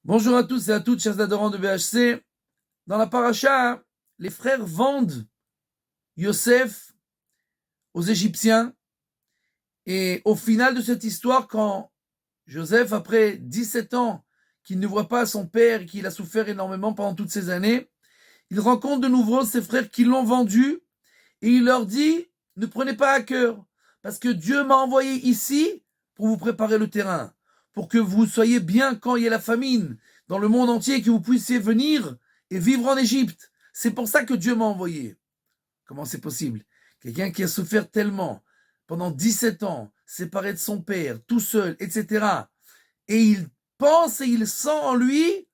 Bonjour à tous et à toutes, chers adorants de BHC. Dans la paracha, les frères vendent Yosef aux Égyptiens. Et au final de cette histoire, quand Joseph, après 17 ans qu'il ne voit pas son père et qu'il a souffert énormément pendant toutes ces années, il rencontre de nouveau ses frères qui l'ont vendu et il leur dit, ne prenez pas à cœur, parce que Dieu m'a envoyé ici pour vous préparer le terrain, pour que vous soyez bien quand il y a la famine dans le monde entier, que vous puissiez venir et vivre en Égypte. C'est pour ça que Dieu m'a envoyé. Comment c'est possible? Quelqu'un qui a souffert tellement, pendant 17 ans, séparé de son père, tout seul, etc. Et il pense et il sent en lui,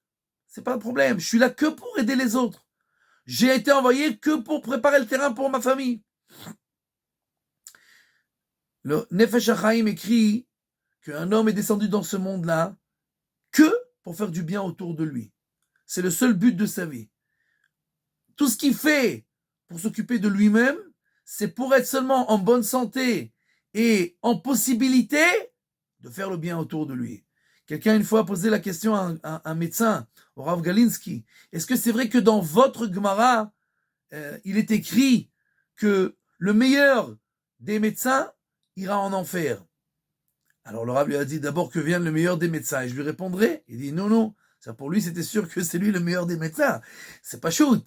c'est pas le problème, je suis là que pour aider les autres. J'ai été envoyé que pour préparer le terrain pour ma famille. Le Nefesh HaChaim écrit qu'un homme est descendu dans ce monde-là que pour faire du bien autour de lui. C'est le seul but de sa vie. Tout ce qu'il fait pour s'occuper de lui-même, c'est pour être seulement en bonne santé et en possibilité de faire le bien autour de lui. Quelqu'un une fois a posé la question à un médecin, au Rav Galinsky, est-ce que c'est vrai que dans votre Gemara, il est écrit que le meilleur des médecins ira en enfer? Alors le Rav lui a dit d'abord que vienne le meilleur des médecins. Et je lui répondrai, il dit non, ça pour lui c'était sûr que c'est lui le meilleur des médecins. C'est pas shoot.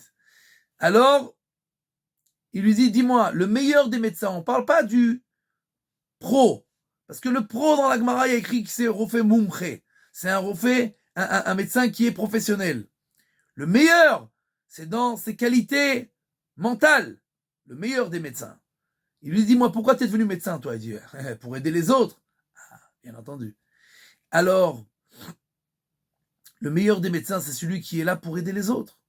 Alors, il lui dit, dis-moi, le meilleur des médecins, on parle pas du pro. Parce que le pro dans la Gemara, il y a écrit que c'est Rofé Mumche. C'est un médecin qui est professionnel. Le meilleur, c'est dans ses qualités mentales. Le meilleur des médecins. Il lui dit, moi, pourquoi tu es devenu médecin, toi? Il dit, pour aider les autres. Ah, bien entendu. Alors, le meilleur des médecins, c'est celui qui est là pour aider les autres.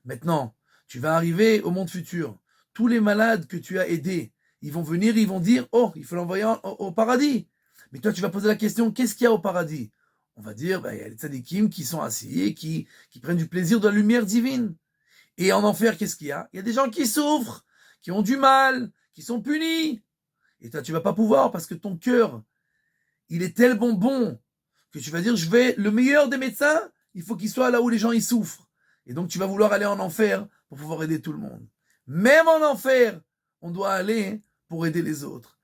Maintenant, tu vas arriver au monde futur. Tous les malades que tu as aidés, ils vont venir, ils vont dire, oh, il faut l'envoyer au paradis. Mais toi, tu vas poser la question, qu'est-ce qu'il y a au paradis? On va dire, il y a les tzadikim qui sont assis et qui prennent du plaisir de la lumière divine. Et en enfer, qu'est-ce qu'il y a? Il y a des gens qui souffrent, qui ont du mal, qui sont punis. Et toi, tu vas pas pouvoir parce que ton cœur, il est tellement bon que tu vas dire, je vais, le meilleur des médecins, il faut qu'il soit là où les gens y souffrent. Et donc, tu vas vouloir aller en enfer pour pouvoir aider tout le monde. Même en enfer, on doit aller pour aider les autres.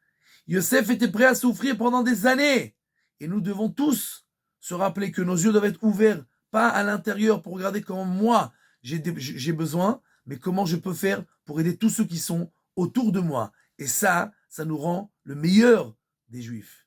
Yosef était prêt à souffrir pendant des années. Et nous devons tous se rappeler que nos yeux doivent être ouverts, pas à l'intérieur pour regarder comment moi j'ai besoin, mais comment je peux faire pour aider tous ceux qui sont autour de moi. Et ça nous rend le meilleur des Juifs.